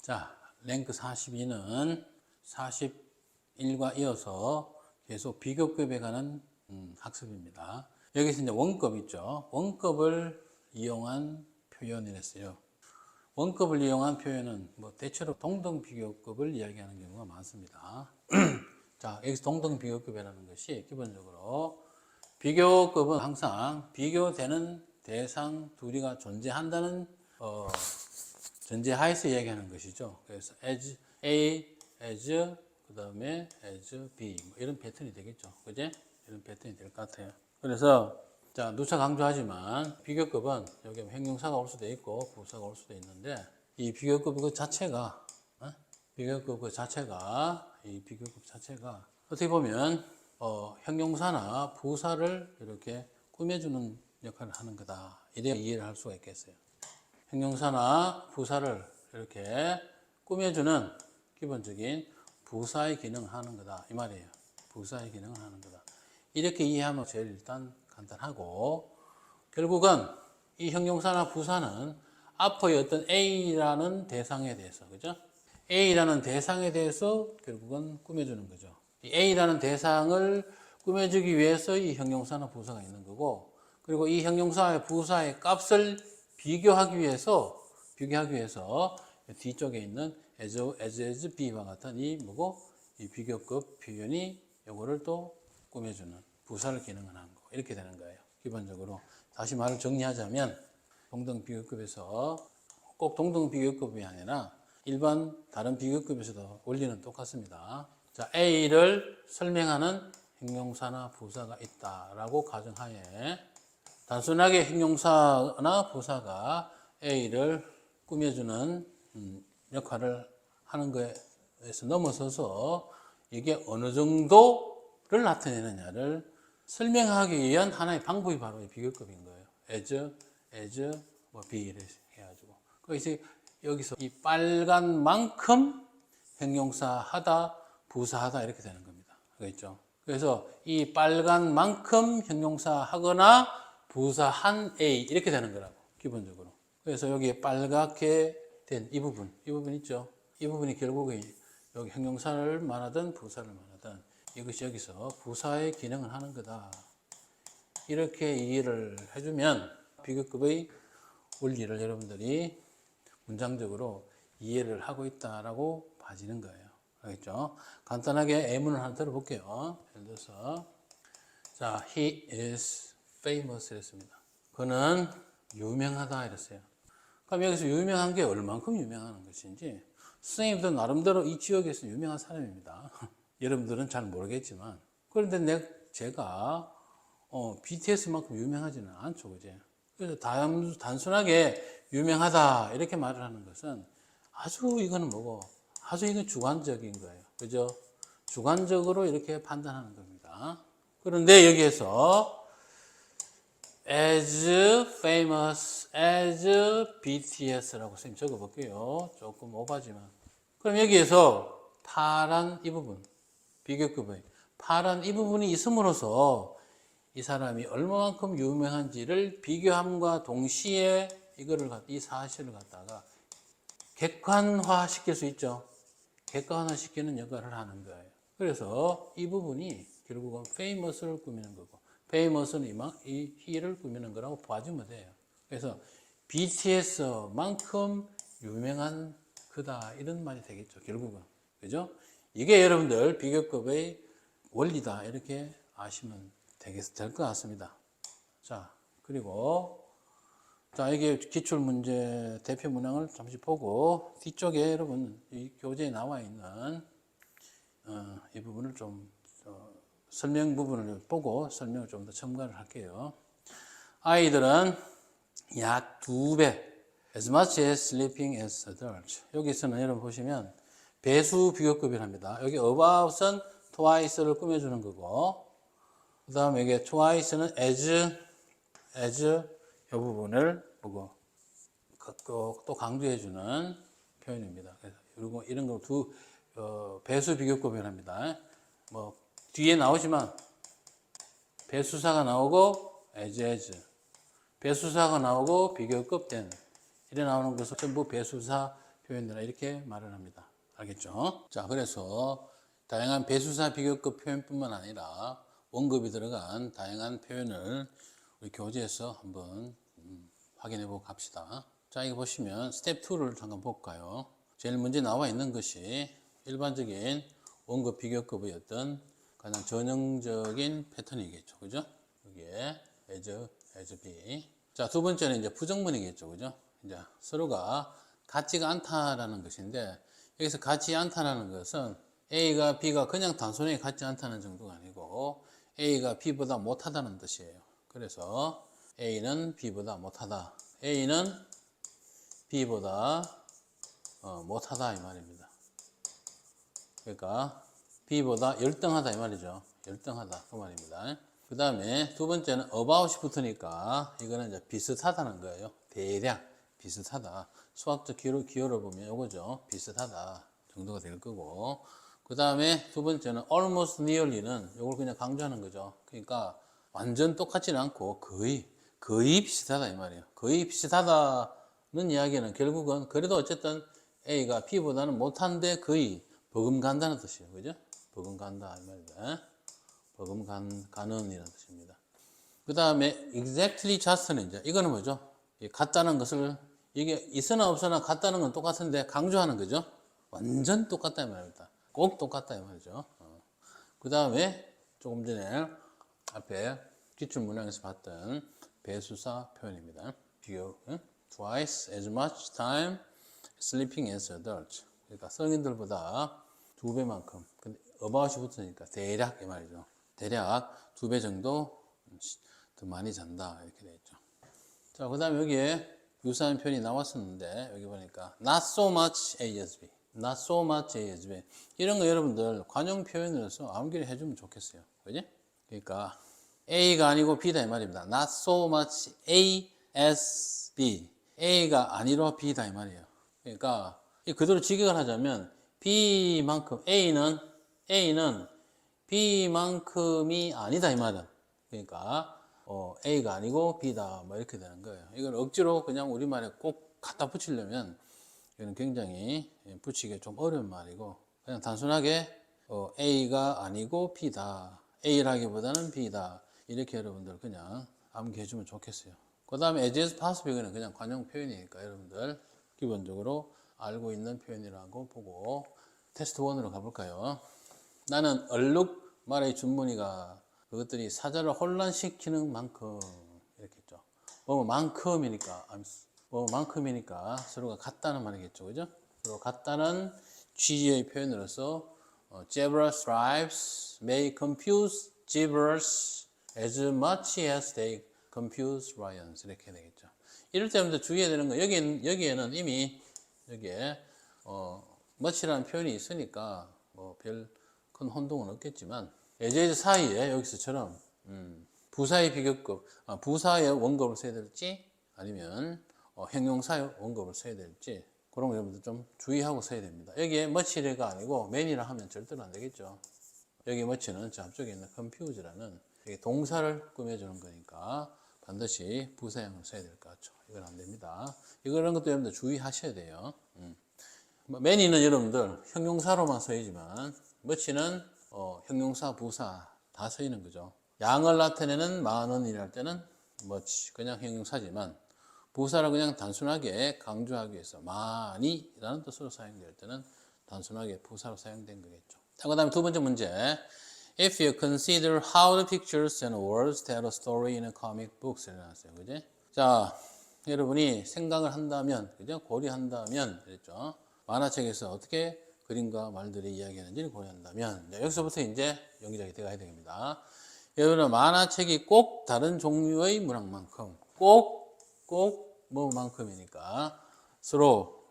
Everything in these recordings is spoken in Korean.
자, 랭크 42는 41과 이어서 계속 비교급에 관한 학습입니다. 여기서 이제 원급 있죠. 원급을 이용한 표현이랬어요. 원급을 이용한 표현은 뭐 대체로 동등비교급을 이야기하는 경우가 많습니다. 자, 여기서 동등비교급이라는 것이 기본적으로 비교급은 항상 비교되는 대상 둘이가 존재한다는 전제하에서 이야기하는 것이죠. 그래서 as A, as 그 다음에 as B 뭐 이런 패턴이 되겠죠. 그제? 이런 패턴이 될 것 같아요. 그래서 자, 누차 강조하지만 비교급은 여기 형용사가 올 수도 있고 부사가 올 수도 있는데 이 비교급 그 자체가 비교급 그 자체가 이 비교급 자체가 어떻게 보면 형용사나 부사를 이렇게 꾸며주는 역할을 하는 거다. 이래 이해를 할 수가 있겠어요. 형용사나 부사를 이렇게 꾸며주는 기본적인 부사의 기능을 하는 거다. 이 말이에요. 부사의 기능을 하는 거다. 이렇게 이해하면 제일 일단 간단하고, 결국은 이 형용사나 부사는 앞의 어떤 A라는 대상에 대해서, 그죠? A라는 대상에 대해서 결국은 꾸며주는 거죠. 이 A라는 대상을 꾸며주기 위해서 이 형용사나 부사가 있는 거고, 그리고 이 형용사와 부사의 값을 비교하기 위해서 뒤쪽에 있는 as, be와 같은 이 비교급 표현이 요거를 또 꾸며주는 부사를 기능을 하는 거. 이렇게 되는 거예요. 기본적으로. 다시 말을 정리하자면, 동등비교급에서 꼭 동등비교급이 아니라 일반 다른 비교급에서도 원리는 똑같습니다. 자, A를 설명하는 형용사나 부사가 있다라고 가정하에 단순하게 형용사나 부사가 A를 꾸며주는 역할을 하는 것에서 넘어서서 이게 어느 정도를 나타내느냐를 설명하기 위한 하나의 방법이 바로 이 비교급인 거예요. as, be 이렇게 해가지고. 그래서 여기서 이 빨간 만큼 형용사 하다, 부사 하다 이렇게 되는 겁니다. 알겠죠? 그래서 이 빨간 만큼 형용사 하거나 부사한 A 이렇게 되는 거라고 기본적으로. 그래서 여기 빨갛게 된 이 부분 있죠. 이 부분이 결국에 여기 형용사를 말하든 부사를 말하든 이것이 여기서 부사의 기능을 하는 거다. 이렇게 이해를 해주면 비교급의 원리를 여러분들이 문장적으로 이해를 하고 있다라고 봐지는 거예요. 알겠죠? 간단하게 예문을 하나 들어볼게요. 예를 들어서 자, he is famous 이랬습니다. 그는 유명하다 이랬어요. 그럼 여기서 유명한 게 얼만큼 유명한 것인지 선생님도 나름대로 이 지역에서 유명한 사람입니다. 여러분들은 잘 모르겠지만 그런데 제가 BTS만큼 유명하지는 않죠. 그제? 그래서 단순하게 유명하다 이렇게 말을 하는 것은 이거는 아주 이건 주관적인 거예요. 그죠? 주관적으로 이렇게 판단하는 겁니다. 그런데 여기에서 as famous as BTS라고 선생님 적어볼게요. 조금 오바지만. 그럼 여기에서 파란 이 부분, 비교급의 파란 이 부분이 있음으로써 이 사람이 얼마만큼 유명한지를 비교함과 동시에 이 사실을 갖다가 객관화 시킬 수 있죠. 객관화 시키는 역할을 하는 거예요. 그래서 이 부분이 결국은 famous를 꾸미는 거고, famous는 이 he를 꾸미는 거라고 봐주면 돼요. 그래서 BTS만큼 유명한 그다 이런 말이 되겠죠. 결국은. 그죠? 이게 여러분들 비교급의 원리다 이렇게 아시면 될 것 같습니다. 자, 그리고 이게 기출문제 대표 문항을 잠시 보고 뒤쪽에 여러분 이 교재에 나와 있는 이 부분을 좀 설명 부분을 보고 설명을 좀 더 첨가를 할게요. 아이들은 약 2배 as much as sleeping as adults. 여기서는 여러분 보시면 배수 비교급이랍니다. 여기 about은 twice를 꾸며주는 거고, 그 다음에 이게 twice는 as 이 부분을 보고 또 강조해주는 표현입니다. 그래서 그리고 이런 거 배수 비교급이랍니다. 뭐 뒤에 나오지만 배수사가 나오고 as 배수사가 나오고 비교급 된 이래 나오는 것은 전부 배수사 표현이라 이렇게 말을 합니다. 알겠죠? 자, 그래서 다양한 배수사 비교급 표현뿐만 아니라 원급이 들어간 다양한 표현을 우리 교재에서 한번 확인해 보고 갑시다. 자, 이거 보시면 스텝 2를 잠깐 볼까요? 제일 먼저 나와 있는 것이 일반적인 원급 비교급의 어떤 가장 전형적인 패턴이겠죠. 그죠? 여기에 as B. 자, 두 번째는 이제 부정문이겠죠. 그죠? 이제 서로가 같지가 않다라는 것인데, 여기서 같지 않다라는 것은 A가 B가 그냥 단순하게 같지 않다는 정도가 아니고 A가 B보다 못하다는 뜻이에요. 그래서 A는 B보다 못하다. A는 B보다 못하다 이 말입니다. 그러니까 B보다 열등하다 이 말이죠. 열등하다 그 말입니다. 그 다음에 두 번째는 about이 붙으니까 이거는 이제 비슷하다는 거예요. 대략 비슷하다. 수학적 기호를 보면 이거죠. 비슷하다 정도가 될 거고. 그 다음에 두 번째는 almost nearly는 이걸 그냥 강조하는 거죠. 그러니까 완전 똑같지는 않고 거의 비슷하다 이 말이에요. 거의 비슷하다는 이야기는 결국은 그래도 어쨌든 A가 B보다는 못한데 거의 버금간다는 뜻이에요. 그죠? 버금간다 이 말입니다. 버금가는 이라는 뜻입니다. 그 다음에 exactly just는 이제 이거는 뭐죠? 같다는 것을 이게 있으나 없으나 같다는 건 똑같은데 강조하는 거죠. 완전 똑같다 이 말입니다. 꼭 똑같다 이 말이죠. 그 다음에 조금 전에 앞에 기출문항에서 봤던 배수사 표현입니다. 비교, twice as much time sleeping as adults. 그러니까 성인들보다 2배만큼. 근데 about이 붙으니까 대략 이 말이죠. 대략 2배 정도 더 많이 잔다 이렇게 되어 있죠. 자, 그 다음에 여기에 유사한 표현이 나왔었는데 여기 보니까 not so much A as B, not so much A as B 이런 거 여러분들 관용 표현으로서 암기를 해주면 좋겠어요. 그지? 그러니까 A가 아니고 B다 이 말입니다. not so much A as B, A가 아니로 B다 이 말이에요. 그러니까 그대로 직역을 하자면 B만큼 A는 B만큼이 아니다 이 말은. 그러니까 A가 아니고 B다 뭐 이렇게 되는 거예요. 이걸 억지로 그냥 우리말에 꼭 갖다 붙이려면 이거는 굉장히 붙이기 좀 어려운 말이고 그냥 단순하게 A가 아니고 B다. A라기보다는 B다. 이렇게 여러분들 그냥 암기해 주면 좋겠어요. 그 다음에 as is possible 이거는 그냥 관용 표현이니까 여러분들 기본적으로 알고 있는 표현이라고 보고 테스트 1으로 가볼까요? 나는 얼룩 말의 준문이가 그것들이 사자를 혼란시키는 만큼 이렇게 했죠. 만큼이니까 서로가 같다는 말이겠죠. 그죠? 서로 같다는 취지의 표현으로서 zebra stripes may confuse zebras as much as they confuse lions 이렇게 되겠죠. 이럴 때마다 주의해야 되는 거 여기에는 이미 여기에 much라는 표현이 있으니까 뭐 별 큰 혼동은 없겠지만 as 사이에 여기서처럼 부사의 비교급, 부사의 원급을 써야 될지 아니면 형용사의 원급을 써야 될지 그런 거 여러분들 좀 주의하고 써야 됩니다. 여기에 much가 아니고 man이라 하면 절대로 안 되겠죠. 여기 much는 저 앞쪽에 있는 confuse라는 동사를 꾸며주는 거니까 반드시 부사형을 써야 될 것 같죠. 이건 안 됩니다. 이런 것도 여러분들 주의하셔야 돼요. man이는 여러분들 형용사로만 써야지만 much는 형용사, 부사 다 쓰이는 거죠. 양을 나타내는 만원이랄 때는 much 그냥 형용사지만 부사를 그냥 단순하게 강조하기 위해서 많이라는 뜻으로 사용될 때는 단순하게 부사로 사용된 거겠죠. 자, 그 다음에 두 번째 문제. If you consider how the pictures and words tell a story in a comic book 나왔어요. 그지? 자, 여러분이 생각을 한다면, 그죠? 고려한다면, 그랬죠? 만화책에서 어떻게 그림과 말들이 이야기하는지를 고려한다면, 여기서부터 이제 연기작이 되어야 됩니다. 여러분은 만화책이 꼭 다른 종류의 문학만큼, 꼭 뭐만큼이니까 서로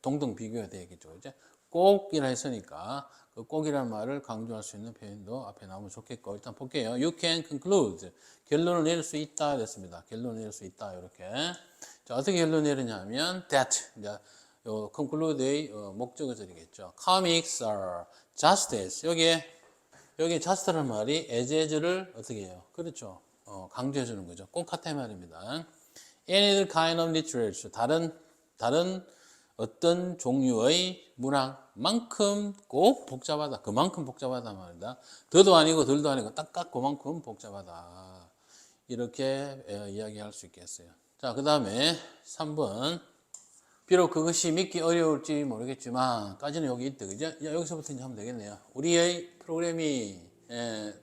동등 비교가 되겠죠. 이제 꼭이라 했으니까 그 꼭이라는 말을 강조할 수 있는 표현도 앞에 나오면 좋겠고 일단 볼게요. You can conclude 결론을 내릴 수 있다 됐습니다. 결론을 내릴 수 있다 이렇게. 자, 어떻게 결론 내리냐면 that 이제 요 conclude의 목적을 드리겠죠. Comics are just as 여기 just라는 말이 as를 어떻게 해요? 그렇죠. 강조해 주는 거죠. 꼭 같아 말입니다. Any other kind of literature 다른 어떤 종류의 문학만큼 꼭 복잡하다. 그만큼 복잡하다 말이다. 더도 아니고 덜도 아니고 딱 그만큼 복잡하다. 이렇게 이야기할 수 있겠어요. 자, 그 다음에 3번. 비록 그것이 믿기 어려울지 모르겠지만 까지는 여기 있다. 그죠? 여기서부터 이제 하면 되겠네요. 우리의 프로그램이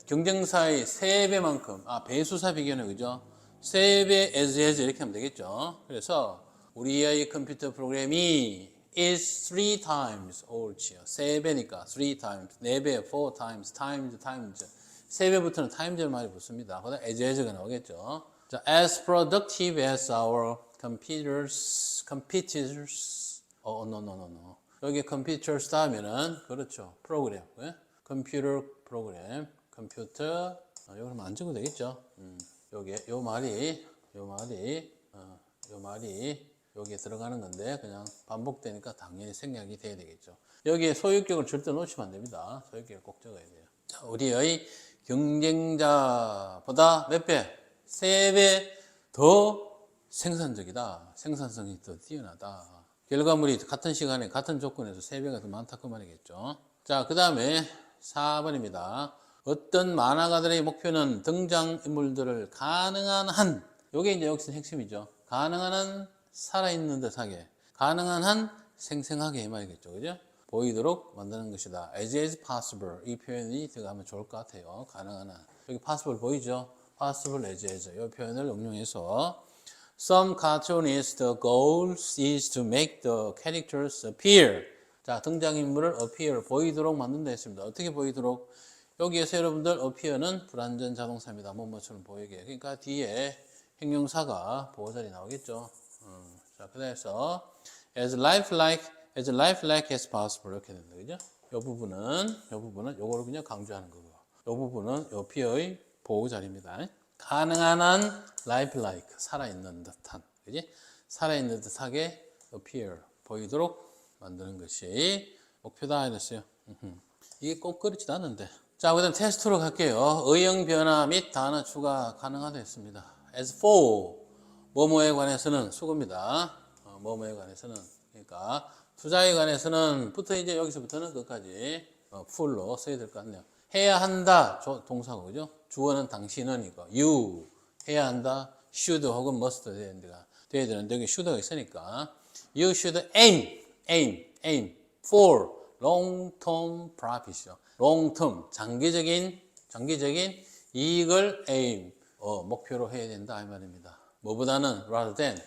경쟁사의 3배만큼, 배수사 비교는 그죠? 3배 as 이렇게 하면 되겠죠. 그래서 우리의 컴퓨터 프로그램이 is 3 times 옳지요. 3배니까 3 times, 4배, 4 times, times. 3배부터는 times를 많이 붙습니다. 그다음 as가 나오겠죠. 자, as productive as our competitors. no. 여기 computers 다음에는 그렇죠. 프로그램. 컴퓨터 프로그램, 컴퓨터. 여기는 안 적어도 되겠죠. 요 말이 여기에 들어가는 건데 그냥 반복되니까 당연히 생략이 돼야 되겠죠. 여기에 소유격을 절대 놓치면 안 됩니다. 소유격을 꼭 적어야 돼요. 자, 우리의 경쟁자보다 몇 배? 3배 더 생산적이다. 생산성이 더 뛰어나다. 결과물이 같은 시간에 같은 조건에서 3배가 더 많다 그 말이겠죠. 자, 그 다음에 4번입니다. 어떤 만화가들의 목표는 등장인물들을 가능한 한, 요게 이제 여기서 핵심이죠. 가능한 한 살아있는 듯하게, 가능한 한 생생하게 이 말이겠죠. 그죠? 보이도록 만드는 것이다. as possible. 이 표현이 들어가면 좋을 것 같아요. 가능한 한. 여기 possible 보이죠? possible as. 이 표현을 응용해서 Some cartoonists' goal is to make the characters appear. 자, 등장인물을 appear, 보이도록 만든다 했습니다. 어떻게 보이도록? 여기에서 여러분들 appear는 불완전 자동사입니다. 뭐뭐처럼 보이게. 그러니까 뒤에 형용사가 보호자리 나오겠죠. 자, 그래서 as lifelike as possible 이렇게 된다. 그죠? 이 부분은 요거를 그냥 강조하는 거고. 이 부분은 appear의 보호자리입니다. 가능한 한 lifelike 살아있는 듯한, 그지? 살아있는 듯하게 appear 보이도록 만드는 것이 목표다 이랬어요. 이게 꼭 그렇지도 않은데. 자, 그다음 테스트로 갈게요. 의형 변화 및 단어 추가 가능하다 했습니다. as for 뭐뭐에 관해서는 수고입니다. 뭐뭐에 관해서는, 그러니까 투자에 관해서는 부터 이제 여기서부터는 끝까지 full로 써야 될 것 같네요. 해야 한다 동사고, 그죠? 주어는 당신은 이거 you 해야 한다. should 혹은 must 돼야 되는데 여기 should가 있으니까 you should aim for long-term profit이죠. long-term 장기적인 이익을 aim 목표로 해야 된다 이 말입니다. 뭐보다는 rather than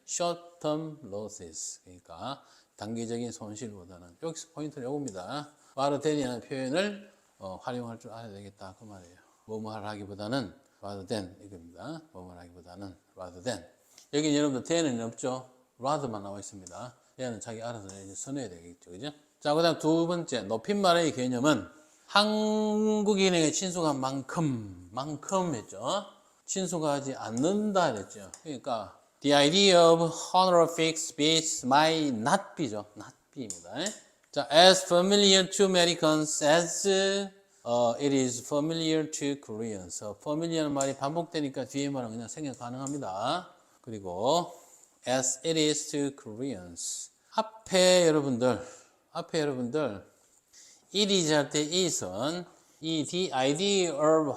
short-term losses. 그러니까 단기적인 손실보다는 여기서 포인트는 요겁니다. rather than이라는 표현을 활용할 줄 알아야 되겠다 그 말이에요. 뭐뭐를 하기보다는 rather than 이겁니다. 뭐뭐를 하기보다는 rather than. 여기 여러분들 than은 없죠. rather만 나와 있습니다. 얘는 자기 알아서 이제 써내야 되겠죠, 그죠? 자, 그다음 두 번째 높임말의 개념은 한국인에게 친숙한 만큼 했죠. 친숙하지 않는다 했죠. 그러니까 the idea of honorific speech might not be죠. not be입니다. 자, as familiar to Americans as it is familiar to Koreans. familiar는 말이 반복되니까 뒤에 말은 그냥 생략 가능합니다. 그리고 as it is to Koreans. 앞에 여러분들 it is 할 때 is은 이 the idea of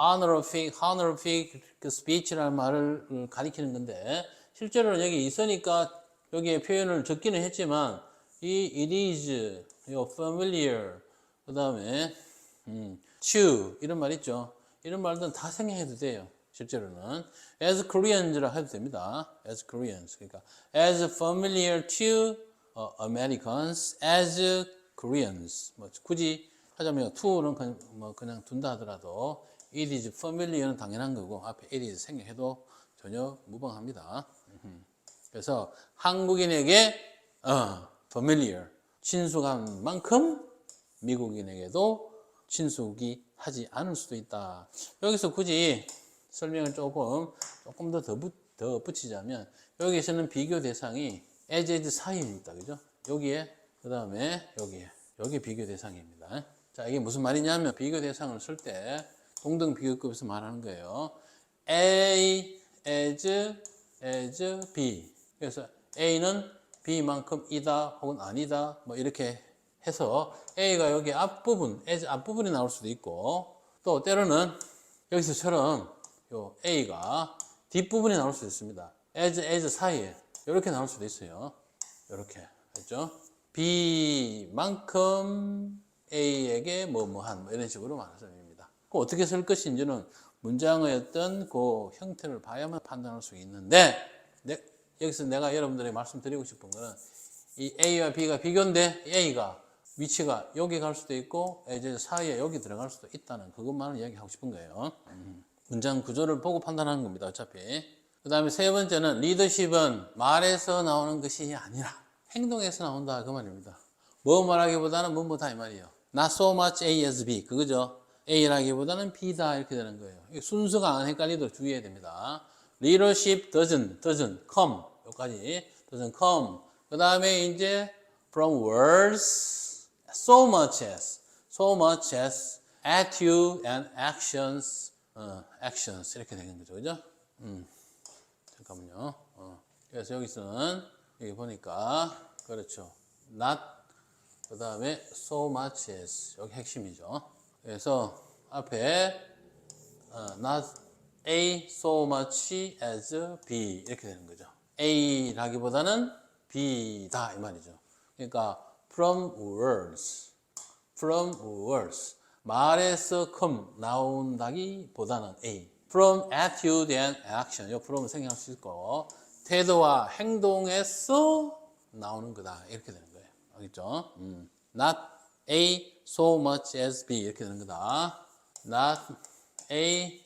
honorific speech라는 말을 가리키는 건데 실제로는 여기 있으니까 여기에 표현을 적기는 했지만 이 it is, familiar, 그 다음에 to 이런 말 있죠. 이런 말들은 다 생략해도 돼요. 실제로는 as Koreans라 해도 됩니다. as Koreans. 그러니까 as familiar to Americans as Koreans. 뭐 굳이 하자면 to는 그냥 둔다 하더라도 it is familiar는 당연한 거고 앞에 it is 생략해도 전혀 무방합니다. 그래서 한국인에게 familiar 친숙한 만큼 미국인에게도 친숙이 하지 않을 수도 있다. 여기서 굳이 설명을 조금 더 붙이자면 여기에서는 비교 대상이 as is 사이에 있다. 그죠? 여기에 그 다음에 여기 비교 대상입니다. 자, 이게 무슨 말이냐면 비교 대상을 쓸 때 동등 비교급에서 말하는 거예요. A as B. 그래서 A는 B만큼이다 혹은 아니다 뭐 이렇게 해서 A가 여기 앞부분, as 앞부분이 나올 수도 있고 또 때로는 여기서처럼 요 A가 뒷부분이 나올 수도 있습니다. as 사이에 이렇게 나올 수도 있어요. 이렇게 했죠. B만큼 A에게 뭐뭐한 뭐 이런 식으로 말하는 겁니다. 어떻게 쓸 것인지는 문장의 어떤 그 형태를 봐야만 판단할 수 있는데 여기서 내가 여러분들에게 말씀드리고 싶은 거는 이 A와 B가 비교인데 A가 위치가 여기 갈 수도 있고 이제 사이에 여기 들어갈 수도 있다는 그것만을 이야기하고 싶은 거예요. 문장 구조를 보고 판단하는 겁니다. 어차피. 그 다음에 세 번째는 리더십은 말에서 나오는 것이 아니라 행동에서 나온다 그 말입니다. 뭐 말하기보다는 뭐다 이 말이에요. Not so much A as B 그거죠. A라기보다는 B다 이렇게 되는 거예요. 순서가 안 헷갈리도록 주의해야 됩니다. Leadership doesn't come 여기까지 doesn't come. 그 다음에 이제 from words so much as attitude and actions 이렇게 되는 거죠, 그죠? 잠깐만요. 그래서 여기서는 여기 보니까 그렇죠. not 그 다음에 so much as 여기 핵심이죠. 그래서 앞에 not A so much as B 이렇게 되는 거죠. A라기보다는 B다 이 말이죠. 그러니까 from words 말에서 come 나온다기보다는 A from attitude and action 요 from은 생략할 수 있고 태도와 행동에서 나오는 거다 이렇게 되는 거예요. 알겠죠? Not A so much as B 이렇게 되는 거다. Not A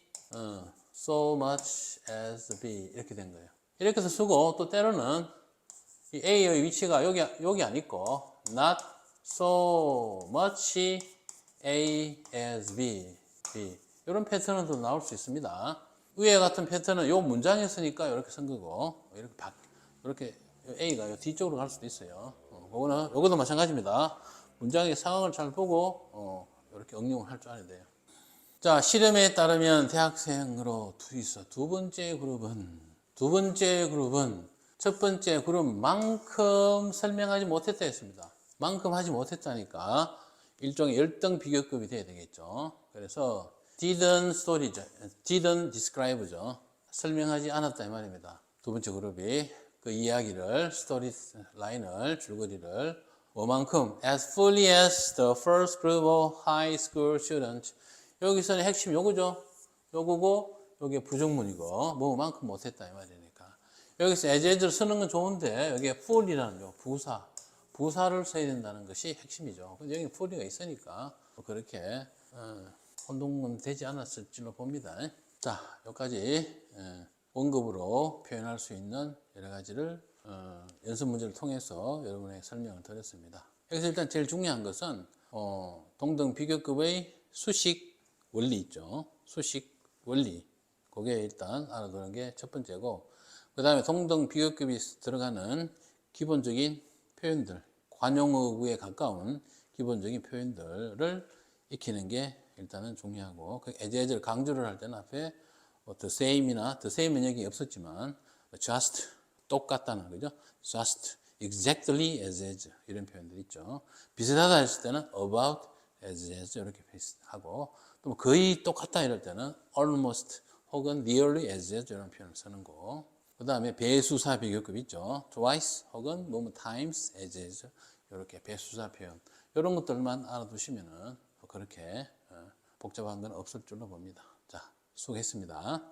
so much as B 이렇게 된 거예요. 이렇게 해서 쓰고 또 때로는 이 A의 위치가 여기 안 있고 not so much A as B 이런 패턴도 나올 수 있습니다. 위에 같은 패턴은 요 문장에 쓰니까 이렇게 쓴 거고 이렇게 A가 뒤쪽으로 갈 수도 있어요. 요거도 마찬가지입니다. 문장의 상황을 잘 보고 이렇게 응용을 할 줄 알아야 돼요. 자, 실험에 따르면 대학생으로 두 번째 그룹은 첫 번째 그룹만큼 설명하지 못했다 했습니다. 만큼 하지 못했다니까 일종의 열등 비교급이 돼야 되겠죠. 그래서 didn't describe죠. 설명하지 않았다 이 말입니다. 두 번째 그룹이 그 이야기를 스토리 라인을 줄거리를 뭐만큼 as fully as the first group of high school students 여기서는 핵심 요거죠. 요거고 요게 부정문이고 뭐만큼 못했다 이 말이니까 여기서 as를 쓰는 건 좋은데 여기에 fully라는 요 부사를 써야 된다는 것이 핵심이죠. 근데 여기 fully가 있으니까 그렇게 혼동은 되지 않았을 줄로 봅니다. 자, 여기까지 원급으로 표현할 수 있는 여러 가지를 연습 문제를 통해서 여러분에게 설명을 드렸습니다. 여기서 일단 제일 중요한 것은 동등 비교급의 수식 원리 있죠. 수식 원리. 그게 일단 알아두는 게 첫 번째고 그 다음에 동등 비교급이 들어가는 기본적인 표현들 관용어구에 가까운 기본적인 표현들을 익히는 게 일단은 중요하고 as를 강조를 할 때는 앞에 the same이나 the same은 여기 없었지만 just 똑같다는 거죠. just exactly as 이런 표현들 있죠. 비슷하다 했을 때는 about as 이렇게 비슷하고 또 거의 똑같다 이럴 때는 almost 혹은 nearly as 이런 표현을 쓰는 거. 그 다음에 배수사 비교급 있죠. twice 혹은 뭐뭐 times as 이렇게 배수사 표현 이런 것들만 알아두시면은 그렇게 복잡한 건 없을 줄로 봅니다. 자, 수고했습니다.